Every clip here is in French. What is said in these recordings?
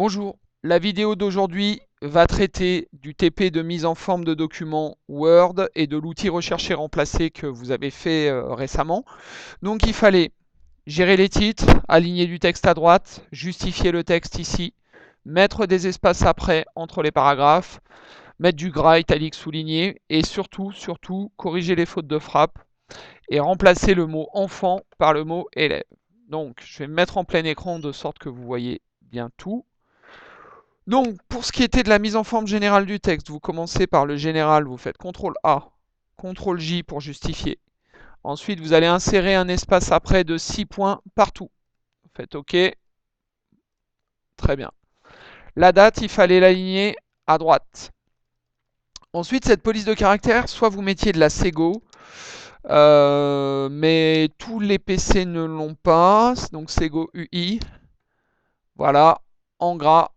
Bonjour, la vidéo d'aujourd'hui va traiter du TP de mise en forme de document Word et de l'outil rechercher remplacer que vous avez fait récemment. Donc il fallait gérer les titres, aligner du texte à droite, justifier le texte ici, mettre des espaces après entre les paragraphes, mettre du gras italique souligné et surtout corriger les fautes de frappe et remplacer le mot enfant par le mot élève. Donc je vais me mettre en plein écran de sorte que vous voyez bien tout. Donc, pour ce qui était de la mise en forme générale du texte, vous commencez par le général, vous faites CTRL A, CTRL J pour justifier. Ensuite, vous allez insérer un espace après de 6 points partout. Vous faites OK, très bien. La date, il fallait l'aligner à droite. Ensuite, cette police de caractère, soit vous mettiez de la Sego, mais tous les PC ne l'ont pas, donc Sego UI. Voilà, en gras,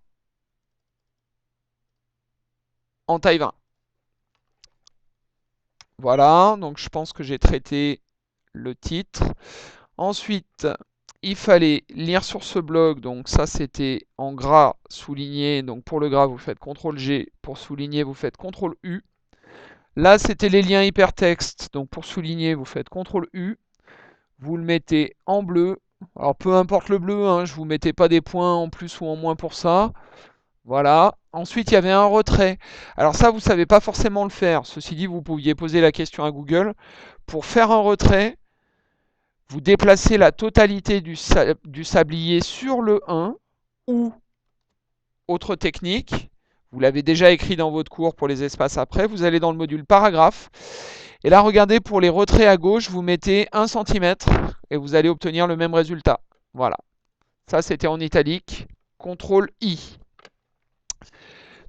en taille 20. Voilà, donc je pense que j'ai traité le titre. Ensuite, il fallait lire sur ce blog, donc ça c'était en gras souligné, donc pour le gras vous faites CTRL G, pour souligner vous faites CTRL U. Là c'était les liens hypertextes, donc pour souligner vous faites CTRL U, vous le mettez en bleu. Alors peu importe le bleu, hein, je vous mettais pas des points en plus ou en moins pour ça. Voilà. Ensuite, il y avait un retrait. Alors ça, vous ne savez pas forcément le faire. Ceci dit, vous pouviez poser la question à Google. Pour faire un retrait, vous déplacez la totalité du sablier sur le 1 ou, autre technique, vous l'avez déjà écrit dans votre cours pour les espaces après, vous allez dans le module paragraphe. Et là, regardez, pour les retraits à gauche, vous mettez 1 cm et vous allez obtenir le même résultat. Voilà. Ça, c'était en italique. CTRL I.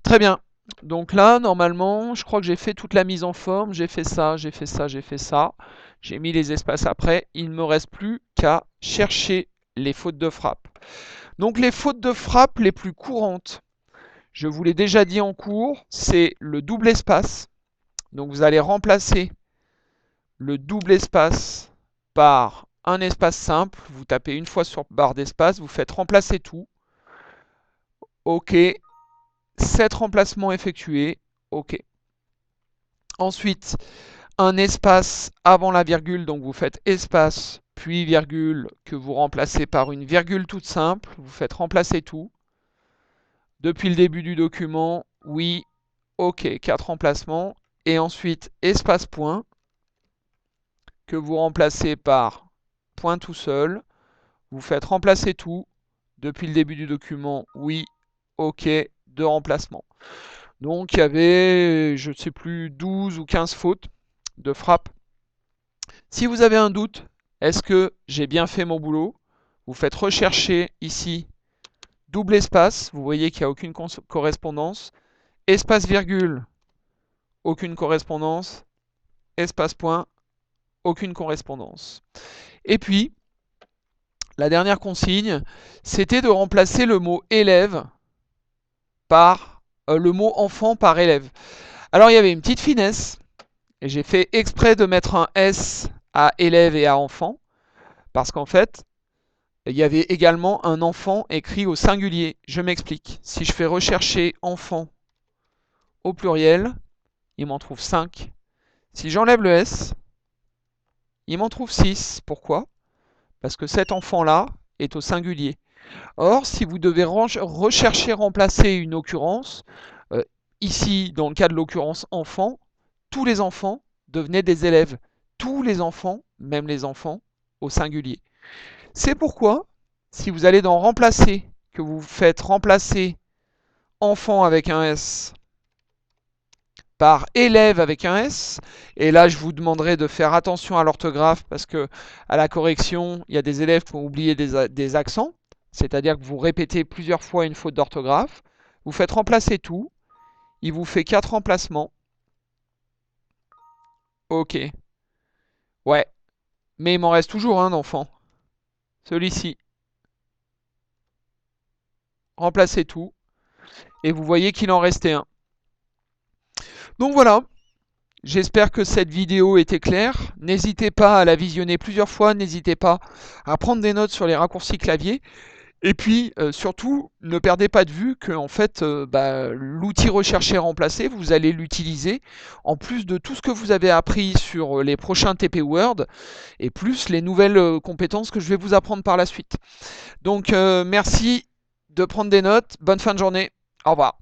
Très bien. Donc là, normalement, je crois que j'ai fait toute la mise en forme. J'ai fait ça, j'ai fait ça, j'ai fait ça. J'ai mis les espaces après. Il ne me reste plus qu'à chercher les fautes de frappe. Donc les fautes de frappe les plus courantes, je vous l'ai déjà dit en cours, c'est le double espace. Donc vous allez remplacer le double espace par un espace simple. Vous tapez une fois sur barre d'espace, vous faites remplacer tout. OK. 7 remplacements effectués. OK. Ensuite, un espace avant la virgule, donc vous faites espace, puis virgule, que vous remplacez par une virgule toute simple. Vous faites remplacer tout. Depuis le début du document, oui, OK, 4 remplacements. Et ensuite, espace point, que vous remplacez par point tout seul. Vous faites remplacer tout. Depuis le début du document, oui, OK, 2 remplacements. Donc il y avait, je ne sais plus, 12 ou 15 fautes de frappe. Si vous avez un doute, est-ce que j'ai bien fait mon boulot? Vous faites rechercher ici, double espace, vous voyez qu'il n'y a aucune correspondance. Espace virgule, aucune correspondance. Espace point, aucune correspondance. Et puis, la dernière consigne, c'était de remplacer le mot élève par le mot enfant par élève. Alors il y avait une petite finesse, et j'ai fait exprès de mettre un S à élève et à enfant, parce qu'en fait, il y avait également un enfant écrit au singulier. Je m'explique. Si je fais rechercher enfant au pluriel, il m'en trouve 5. Si j'enlève le S, il m'en trouve 6. Pourquoi? Parce que cet enfant-là est au singulier. Or, si vous devez rechercher remplacer une occurrence, ici, dans le cas de l'occurrence enfant, tous les enfants devenaient des élèves. Tous les enfants, même les enfants, au singulier. C'est pourquoi, si vous allez dans remplacer, que vous faites remplacer enfant avec un S par élève avec un S, et là je vous demanderai de faire attention à l'orthographe parce que à la correction, il y a des élèves qui ont oublié des accents, c'est-à-dire que vous répétez plusieurs fois une faute d'orthographe, vous faites remplacer tout, il vous fait 4 remplacements. Ok. Ouais. Mais il m'en reste toujours un d'enfant. Celui-ci. Remplacez tout. Et vous voyez qu'il en restait un. Donc voilà. J'espère que cette vidéo était claire. N'hésitez pas à la visionner plusieurs fois. N'hésitez pas à prendre des notes sur les raccourcis clavier. Et puis, surtout, ne perdez pas de vue que en fait, l'outil recherché et remplacé, vous allez l'utiliser en plus de tout ce que vous avez appris sur les prochains TP Word et plus les nouvelles compétences que je vais vous apprendre par la suite. Donc, merci de prendre des notes. Bonne fin de journée. Au revoir.